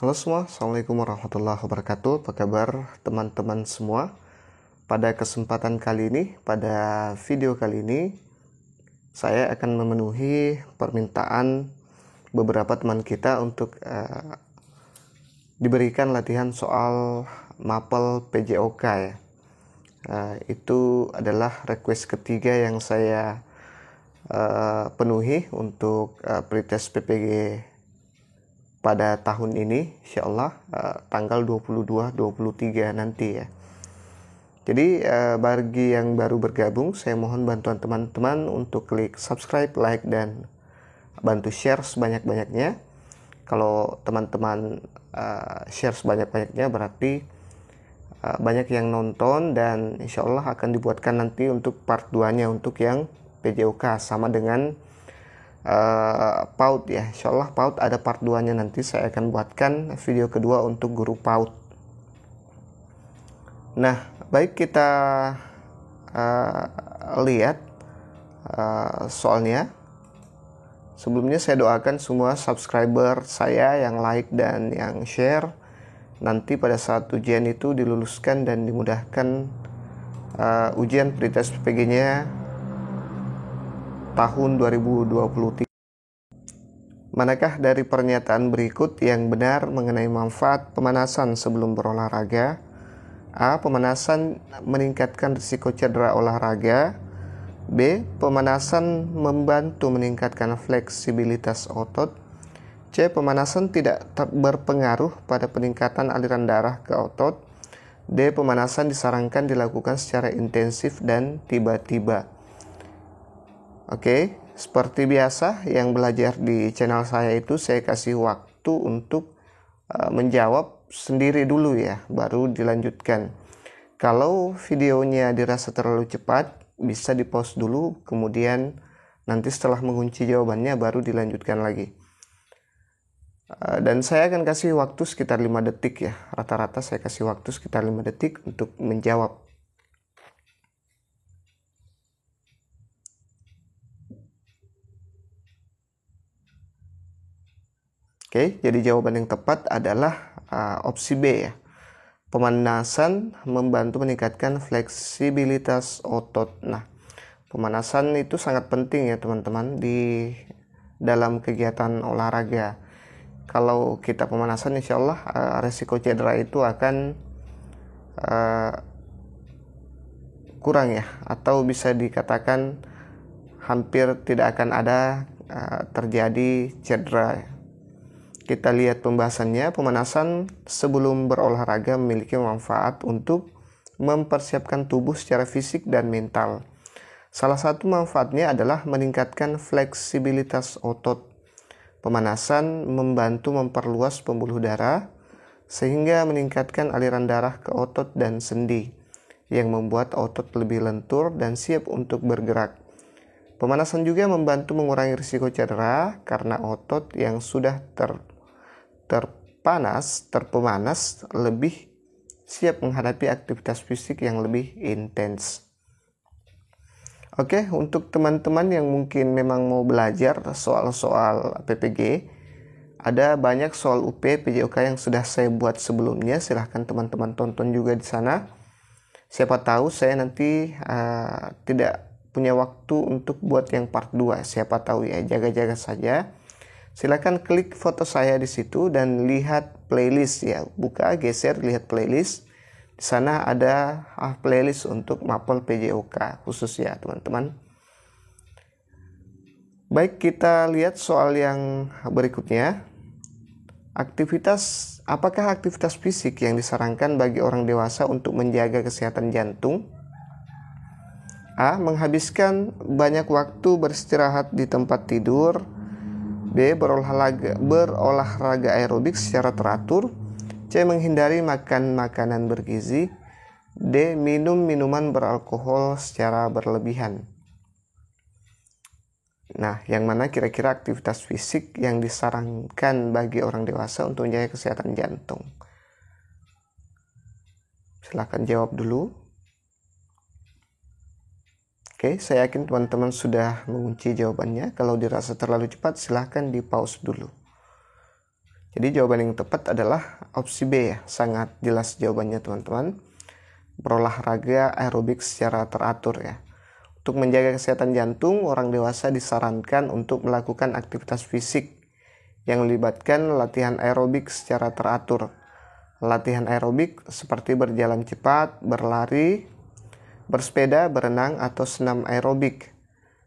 Halo semua, Assalamualaikum warahmatullahi wabarakatuh. Apa kabar teman-teman semua? Pada kesempatan kali ini, pada video kali ini, saya akan memenuhi permintaan beberapa teman kita untuk diberikan latihan soal mapel PJOK ya. Itu adalah request ketiga yang saya penuhi untuk pretest PPG pada tahun ini, insyaallah tanggal 22-23 nanti ya. Jadi bagi yang baru bergabung, saya mohon bantuan teman-teman untuk klik subscribe, like, dan bantu share sebanyak-banyaknya. Kalau teman-teman share sebanyak-banyaknya berarti banyak yang nonton, dan insyaallah akan dibuatkan nanti untuk part 2-nya untuk yang PJOK sama dengan PAUD ya. Insyaallah PAUD ada part 2-nya, nanti saya akan buatkan video kedua untuk guru PAUD. Nah, baik kita lihat soalnya. Sebelumnya saya doakan semua subscriber saya yang like dan yang share nanti pada saat ujian itu diluluskan dan dimudahkan ujian pretest PPG-nya tahun 2023. Manakah dari pernyataan berikut yang benar mengenai manfaat pemanasan sebelum berolahraga? A. Pemanasan meningkatkan risiko cedera olahraga. B. Pemanasan membantu meningkatkan fleksibilitas otot. C. Pemanasan tidak berpengaruh pada peningkatan aliran darah ke otot. D. Pemanasan disarankan dilakukan secara intensif dan tiba-tiba. Oke, seperti biasa yang belajar di channel saya itu saya kasih waktu untuk menjawab sendiri dulu ya, baru dilanjutkan. Kalau videonya dirasa terlalu cepat, bisa di pause dulu, kemudian nanti setelah mengunci jawabannya baru dilanjutkan lagi. Dan saya akan kasih waktu sekitar 5 detik ya, rata-rata saya kasih waktu sekitar 5 detik untuk menjawab. Oke, jadi jawaban yang tepat adalah opsi B ya. Pemanasan membantu meningkatkan fleksibilitas otot. Nah, pemanasan itu sangat penting ya teman-teman di dalam kegiatan olahraga. Kalau kita pemanasan, insyaallah resiko cedera itu akan kurang ya, atau bisa dikatakan hampir tidak akan ada terjadi cedera. Kita lihat pembahasannya. Pemanasan sebelum berolahraga memiliki manfaat untuk mempersiapkan tubuh secara fisik dan mental. Salah satu manfaatnya adalah meningkatkan fleksibilitas otot. Pemanasan membantu memperluas pembuluh darah sehingga meningkatkan aliran darah ke otot dan sendi yang membuat otot lebih lentur dan siap untuk bergerak. Pemanasan juga membantu mengurangi risiko cedera karena otot yang sudah terpemanas lebih siap menghadapi aktivitas fisik yang lebih intens. Oke, untuk teman-teman yang mungkin memang mau belajar soal-soal PPG, ada banyak soal UP PJOK yang sudah saya buat sebelumnya. Silahkan teman-teman tonton juga di sana. Siapa tahu saya nanti tidak punya waktu untuk buat yang part 2. Siapa tahu ya, jaga-jaga saja. Silakan klik foto saya di situ dan lihat playlist ya. Buka, geser, lihat playlist. Di sana ada playlist untuk mapel PJOK khusus ya teman-teman. Baik, kita lihat soal yang berikutnya. Apakah aktivitas fisik yang disarankan bagi orang dewasa untuk menjaga kesehatan jantung? A. Menghabiskan banyak waktu beristirahat di tempat tidur. B. Berolahraga aerobik secara teratur. C. Menghindari makan makanan bergizi. D. Minum minuman beralkohol secara berlebihan. Nah, yang mana kira-kira aktivitas fisik yang disarankan bagi orang dewasa untuk menjaga kesehatan jantung? Silahkan jawab dulu. Oke, saya yakin teman-teman sudah mengunci jawabannya. Kalau dirasa terlalu cepat, silahkan di pause dulu. Jadi jawaban yang tepat adalah opsi B ya. Sangat jelas jawabannya teman-teman. Berolahraga aerobik secara teratur ya. Untuk menjaga kesehatan jantung, orang dewasa disarankan untuk melakukan aktivitas fisik yang melibatkan latihan aerobik secara teratur. Latihan aerobik seperti berjalan cepat, berlari, bersepeda, berenang, atau senam aerobik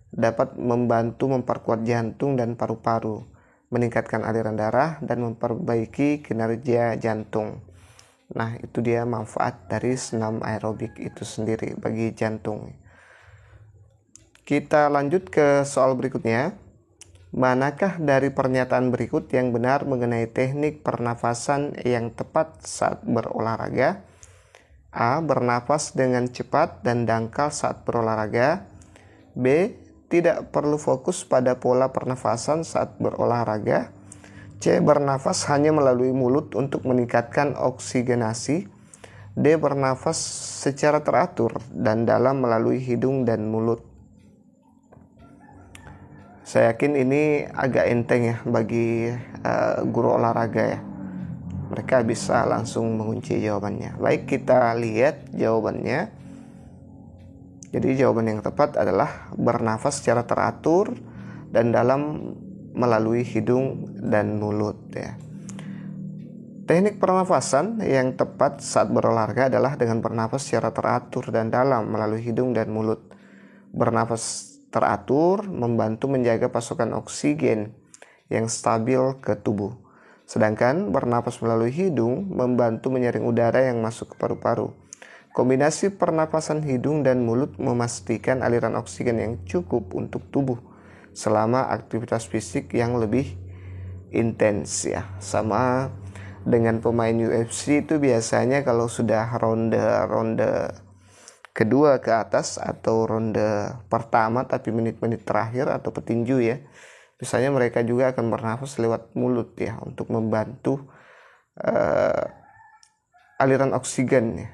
dapat membantu memperkuat jantung dan paru-paru, meningkatkan aliran darah, dan memperbaiki kinerja jantung. Nah, itu dia manfaat dari senam aerobik itu sendiri bagi jantung. Kita lanjut ke soal berikutnya. Manakah dari pernyataan berikut yang benar mengenai teknik pernafasan yang tepat saat berolahraga? A. Bernafas dengan cepat dan dangkal saat berolahraga. B. Tidak perlu fokus pada pola pernafasan saat berolahraga. C. Bernafas hanya melalui mulut untuk meningkatkan oksigenasi. D. Bernafas secara teratur dan dalam melalui hidung dan mulut. Saya yakin ini agak enteng ya bagi guru olahraga ya. Mereka bisa langsung mengunci jawabannya. Baik, kita lihat jawabannya. Jadi jawaban yang tepat adalah bernafas secara teratur dan dalam melalui hidung dan mulut ya. Teknik pernafasan yang tepat saat berolahraga adalah dengan bernafas secara teratur dan dalam melalui hidung dan mulut. Bernafas teratur membantu menjaga pasokan oksigen yang stabil ke tubuh. Sedangkan bernafas melalui hidung membantu menyaring udara yang masuk ke paru-paru. Kombinasi pernapasan hidung dan mulut memastikan aliran oksigen yang cukup untuk tubuh selama aktivitas fisik yang lebih intens ya. Sama dengan pemain UFC itu biasanya kalau sudah ronde kedua ke atas atau ronde pertama tapi menit-menit terakhir atau petinju ya, biasanya mereka juga akan bernafas lewat mulut ya untuk membantu aliran oksigen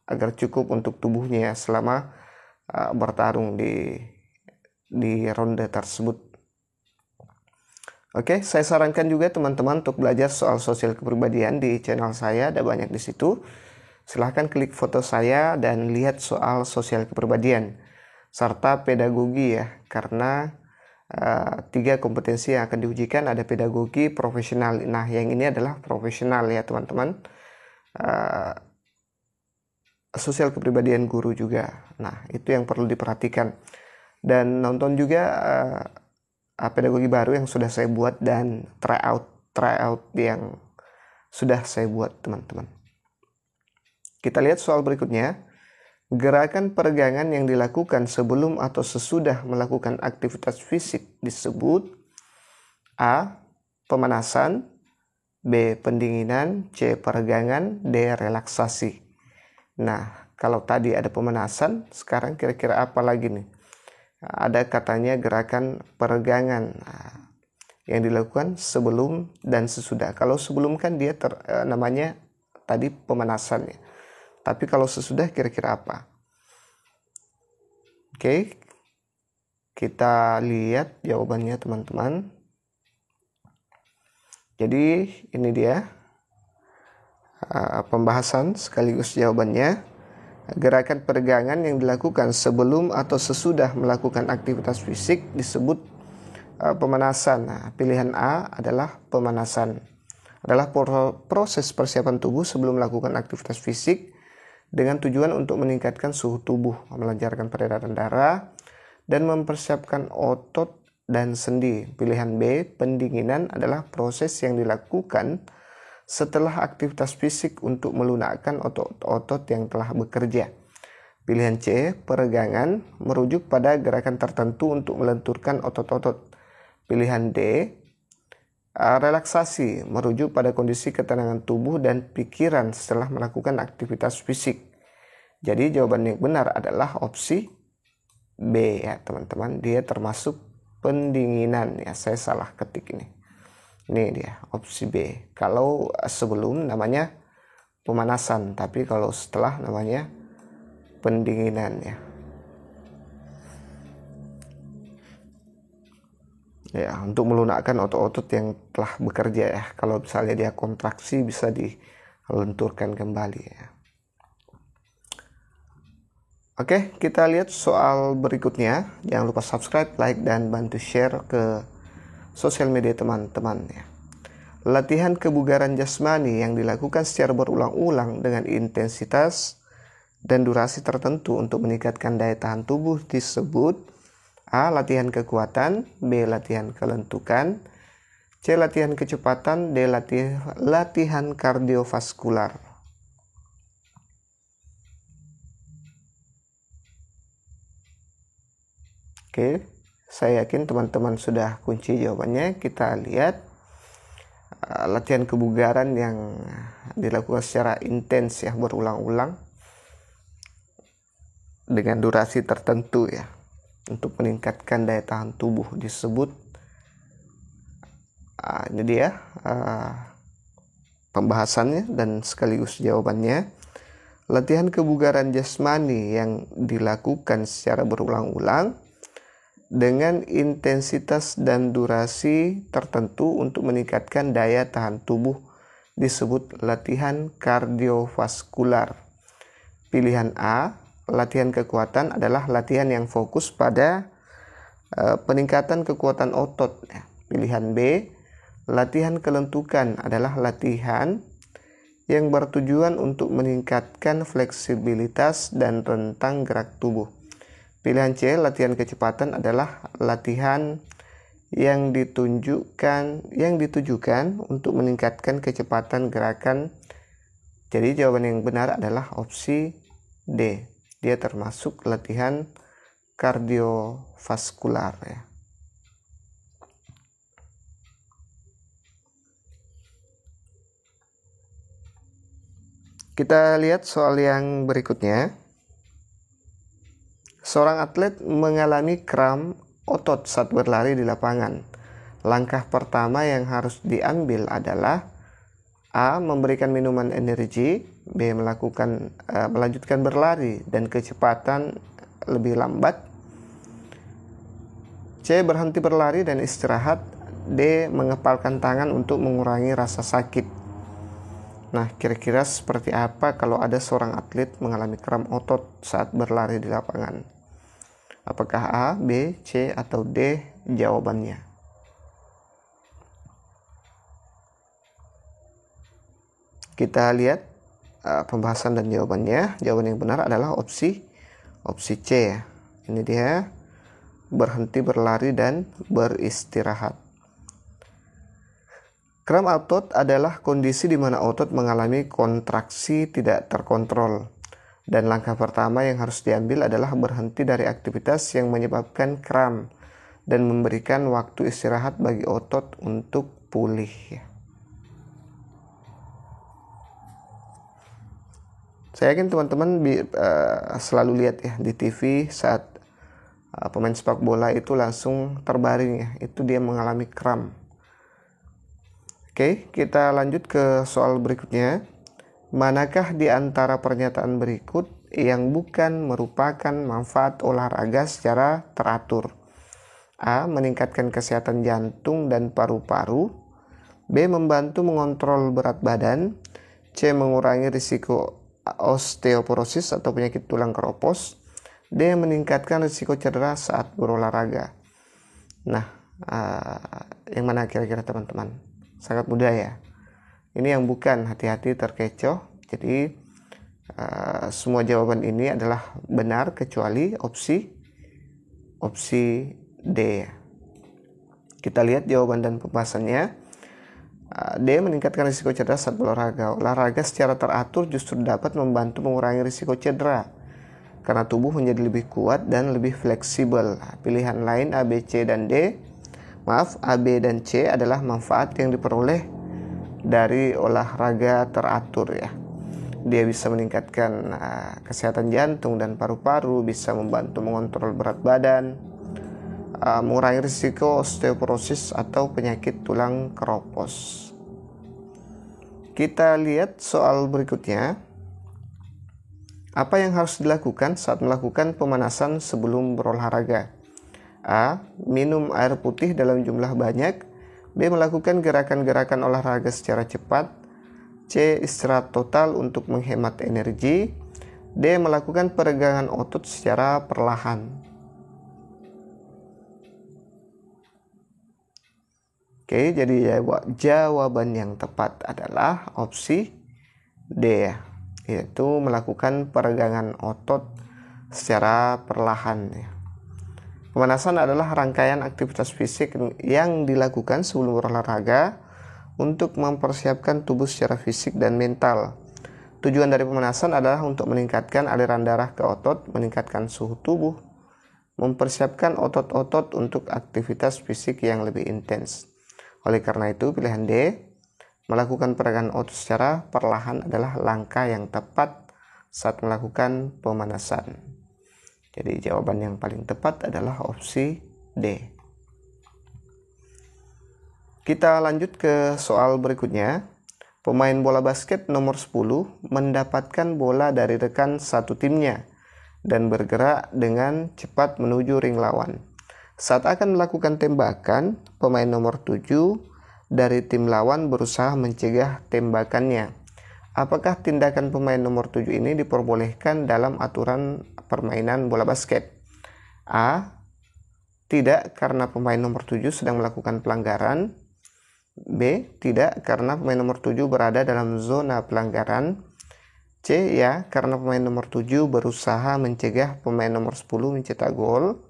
agar cukup untuk tubuhnya selama bertarung di ronde tersebut. Oke, saya sarankan juga teman-teman untuk belajar soal sosial kepribadian di channel saya, ada banyak di situ. Silahkan klik foto saya dan lihat soal sosial kepribadian serta pedagogi ya, karena 3 kompetensi yang akan diujikan ada pedagogi, profesional. Nah, yang ini adalah profesional ya teman-teman. Sosial kepribadian guru juga. Nah, itu yang perlu diperhatikan. Dan nonton juga pedagogi baru yang sudah saya buat dan tryout yang sudah saya buat teman-teman. Kita lihat soal berikutnya. Gerakan peregangan yang dilakukan sebelum atau sesudah melakukan aktivitas fisik disebut A. Pemanasan, B. Pendinginan, C. Peregangan, D. Relaksasi. Nah, kalau tadi ada pemanasan, sekarang kira-kira apa lagi nih? Ada katanya gerakan peregangan yang dilakukan sebelum dan sesudah. Kalau sebelum kan dia namanya tadi pemanasan ya. Tapi kalau sesudah kira-kira apa? Oke, kita lihat jawabannya teman-teman. Jadi ini dia pembahasan sekaligus jawabannya. Gerakan peregangan yang dilakukan sebelum atau sesudah melakukan aktivitas fisik disebut pemanasan. Nah, pilihan A adalah pemanasan. Adalah proses persiapan tubuh sebelum melakukan aktivitas fisik dengan tujuan untuk meningkatkan suhu tubuh, melancarkan peredaran darah, dan mempersiapkan otot dan sendi. Pilihan B, pendinginan, adalah proses yang dilakukan setelah aktivitas fisik untuk melunakkan otot-otot yang telah bekerja. Pilihan C, peregangan, merujuk pada gerakan tertentu untuk melenturkan otot-otot. Pilihan D, relaksasi, merujuk pada kondisi ketenangan tubuh dan pikiran setelah melakukan aktivitas fisik. Jadi jawaban yang benar adalah opsi B ya teman-teman. Dia termasuk pendinginan ya. Saya salah ketik ini. Ini dia opsi B. Kalau sebelum namanya pemanasan, tapi kalau setelah namanya pendinginan ya. ya, untuk melunakkan otot-otot yang telah bekerja ya. Kalau misalnya dia kontraksi bisa dilenturkan kembali ya. Oke, kita lihat soal berikutnya. Jangan lupa subscribe, like, dan bantu share ke sosial media teman-teman ya. Latihan kebugaran jasmani yang dilakukan secara berulang-ulang dengan intensitas dan durasi tertentu untuk meningkatkan daya tahan tubuh disebut A. Latihan kekuatan, B. Latihan kelentukan, C. Latihan kecepatan, D. Latihan kardiovaskular. Oke, saya yakin teman-teman sudah kunci jawabannya. Kita lihat latihan kebugaran yang dilakukan secara intens ya, berulang-ulang dengan durasi tertentu ya, untuk meningkatkan daya tahan tubuh disebut ini dia pembahasannya dan sekaligus jawabannya. Latihan kebugaran jasmani yang dilakukan secara berulang-ulang dengan intensitas dan durasi tertentu untuk meningkatkan daya tahan tubuh disebut latihan kardiovaskular. Pilihan A, latihan kekuatan adalah latihan yang fokus pada peningkatan kekuatan otot. Pilihan B, latihan kelentukan adalah latihan yang bertujuan untuk meningkatkan fleksibilitas dan rentang gerak tubuh. Pilihan C, latihan kecepatan adalah latihan yang ditujukan untuk meningkatkan kecepatan gerakan. Jadi jawaban yang benar adalah opsi D. Dia termasuk latihan kardiovaskular ya. Kita lihat soal yang berikutnya. Seorang atlet mengalami kram otot saat berlari di lapangan. Langkah pertama yang harus diambil adalah A. Memberikan minuman energi, B. Melanjutkan berlari dan kecepatan lebih lambat, C. Berhenti berlari dan istirahat, D. Mengepalkan tangan untuk mengurangi rasa sakit. Nah, kira-kira seperti apa kalau ada seorang atlet mengalami kram otot saat berlari di lapangan? Apakah A, B, C, atau D jawabannya? Kita lihat pembahasan dan jawabannya. Jawaban yang benar adalah opsi C ya. Ini dia, berhenti berlari dan beristirahat. Kram otot adalah kondisi di mana otot mengalami kontraksi tidak terkontrol. Dan langkah pertama yang harus diambil adalah berhenti dari aktivitas yang menyebabkan kram dan memberikan waktu istirahat bagi otot untuk pulih. Saya yakin teman-teman selalu lihat ya di TV saat pemain sepak bola itu langsung terbaring ya, itu dia mengalami kram. Oke, kita lanjut ke soal berikutnya. Manakah di antara pernyataan berikut yang bukan merupakan manfaat olahraga secara teratur? A. Meningkatkan kesehatan jantung dan paru-paru, B. Membantu mengontrol berat badan, C. Mengurangi risiko osteoporosis atau penyakit tulang keropos, D. Meningkatkan risiko cedera saat berolahraga. Nah, yang mana kira-kira teman-teman? Sangat mudah ya. Ini yang bukan, hati-hati terkecoh. Jadi semua jawaban ini adalah benar kecuali opsi D. Kita lihat jawaban dan pembahasannya. D. Meningkatkan risiko cedera saat berolahraga. Olahraga secara teratur justru dapat membantu mengurangi risiko cedera karena tubuh menjadi lebih kuat dan lebih fleksibel. Pilihan lain A, B, C, dan D. A, B, dan C adalah manfaat yang diperoleh dari olahraga teratur ya. Dia bisa meningkatkan kesehatan jantung dan paru-paru, bisa membantu mengontrol berat badan, mengurangi risiko osteoporosis atau penyakit tulang keropos. Kita lihat soal berikutnya. Apa yang harus dilakukan saat melakukan pemanasan sebelum berolahraga? A. Minum air putih dalam jumlah banyak. B. Melakukan gerakan-gerakan olahraga secara cepat. C. Istirahat total untuk menghemat energi. D. Melakukan peregangan otot secara perlahan. Oke, jadi jawaban yang tepat adalah opsi D ya, yaitu melakukan peregangan otot secara perlahan ya. Pemanasan adalah rangkaian aktivitas fisik yang dilakukan sebelum berolahraga untuk mempersiapkan tubuh secara fisik dan mental. Tujuan dari pemanasan adalah untuk meningkatkan aliran darah ke otot, meningkatkan suhu tubuh, mempersiapkan otot-otot untuk aktivitas fisik yang lebih intens. Oleh karena itu, pilihan D, melakukan peregangan otot secara perlahan adalah langkah yang tepat saat melakukan pemanasan. Jadi jawaban yang paling tepat adalah opsi D. Kita lanjut ke soal berikutnya. Pemain bola basket nomor 10 mendapatkan bola dari rekan satu timnya dan bergerak dengan cepat menuju ring lawan. Saat akan melakukan tembakan, pemain nomor 7 dari tim lawan berusaha mencegah tembakannya. Apakah tindakan pemain nomor 7 ini diperbolehkan dalam aturan permainan bola basket? A. Tidak, karena pemain nomor 7 sedang melakukan pelanggaran. B. Tidak, karena pemain nomor 7 berada dalam zona pelanggaran. C. Ya, karena pemain nomor 7 berusaha mencegah pemain nomor 10 mencetak gol.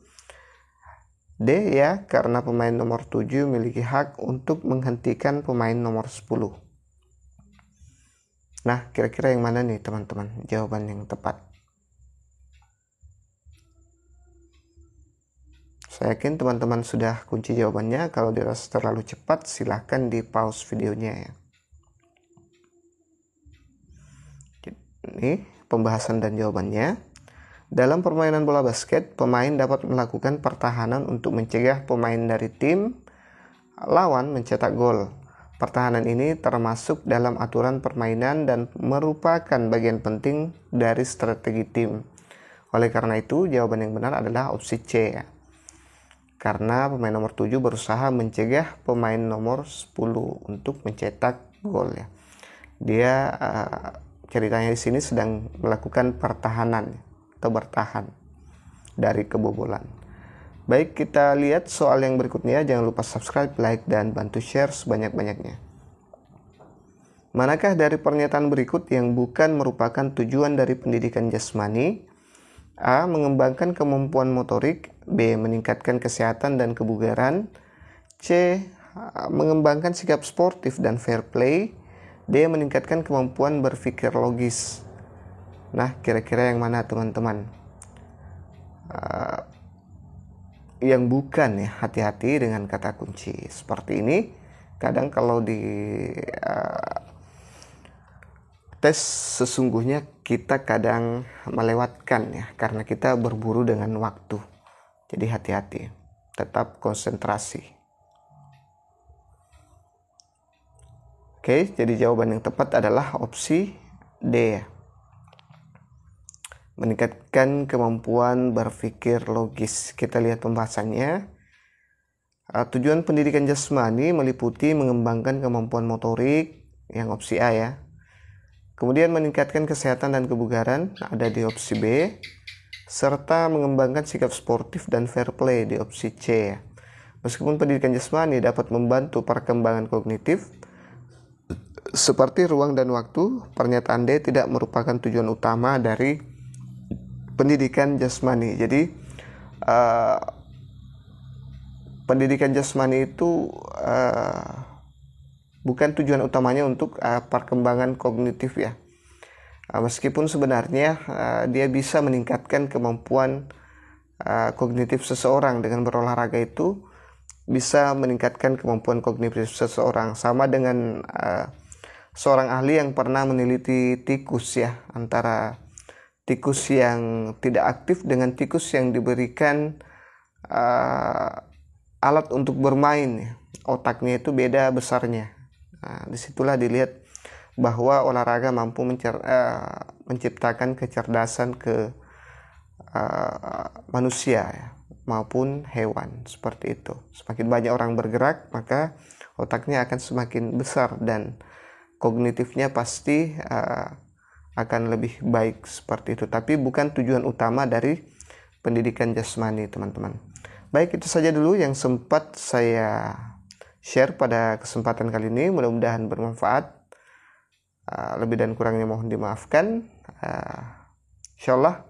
D. Ya, karena pemain nomor 7 memiliki hak untuk menghentikan pemain nomor 10. Nah, kira-kira yang mana nih teman-teman jawaban yang tepat? Saya yakin teman-teman sudah kunci jawabannya. Kalau dirasa terlalu cepat, silahkan di pause videonya ya. Ini pembahasan dan jawabannya. Dalam permainan bola basket, pemain dapat melakukan pertahanan untuk mencegah pemain dari tim lawan mencetak gol. Pertahanan ini termasuk dalam aturan permainan dan merupakan bagian penting dari strategi tim. Oleh karena itu, jawaban yang benar adalah opsi C ya. Karena pemain nomor 7 berusaha mencegah pemain nomor 10 untuk mencetak gol ya. Dia ceritanya di sini sedang melakukan pertahanan atau bertahan dari kebobolan. Baik, kita lihat soal yang berikutnya. Jangan lupa subscribe, like, dan bantu share sebanyak-banyaknya. Manakah dari pernyataan berikut yang bukan merupakan tujuan dari pendidikan jasmani? A. Mengembangkan kemampuan motorik. B. Meningkatkan kesehatan dan kebugaran. C. Mengembangkan sikap sportif dan fair play. D. Meningkatkan kemampuan berpikir logis. Nah, kira-kira yang mana teman-teman? Yang bukan ya, hati-hati dengan kata kunci seperti ini. Kadang kalau di tes sesungguhnya kita kadang melewatkan ya, karena kita berburu dengan waktu. Jadi hati-hati, tetap konsentrasi. Oke, jadi jawaban yang tepat adalah opsi D ya. Meningkatkan kemampuan berpikir logis. Kita lihat pembahasannya. Tujuan pendidikan jasmani meliputi mengembangkan kemampuan motorik, yang opsi A ya. Kemudian meningkatkan kesehatan dan kebugaran, ada di opsi B. Serta mengembangkan sikap sportif dan fair play, di opsi C ya. Meskipun pendidikan jasmani dapat membantu perkembangan kognitif seperti ruang dan waktu, pernyataan D tidak merupakan tujuan utama dari pendidikan jasmani. Jadi pendidikan jasmani itu bukan tujuan utamanya untuk perkembangan kognitif ya. Meskipun sebenarnya dia bisa meningkatkan kemampuan kognitif seseorang. Dengan berolahraga itu bisa meningkatkan kemampuan kognitif seseorang. Sama dengan seorang ahli yang pernah meneliti tikus ya, antara tikus yang tidak aktif dengan tikus yang diberikan alat untuk bermain. Otaknya itu beda besarnya. Nah, disitulah dilihat bahwa olahraga mampu menciptakan kecerdasan ke manusia ya. maupun hewan. Seperti itu. Semakin banyak orang bergerak, maka otaknya akan semakin besar dan kognitifnya pasti akan lebih baik seperti itu. Tapi bukan tujuan utama dari pendidikan jasmani, teman-teman. Baik, itu saja dulu yang sempat saya share pada kesempatan kali ini. Mudah-mudahan bermanfaat. Lebih dan kurangnya mohon dimaafkan. Insyaallah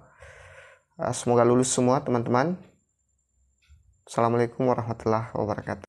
semoga lulus semua teman-teman. Assalamualaikum warahmatullahi wabarakatuh.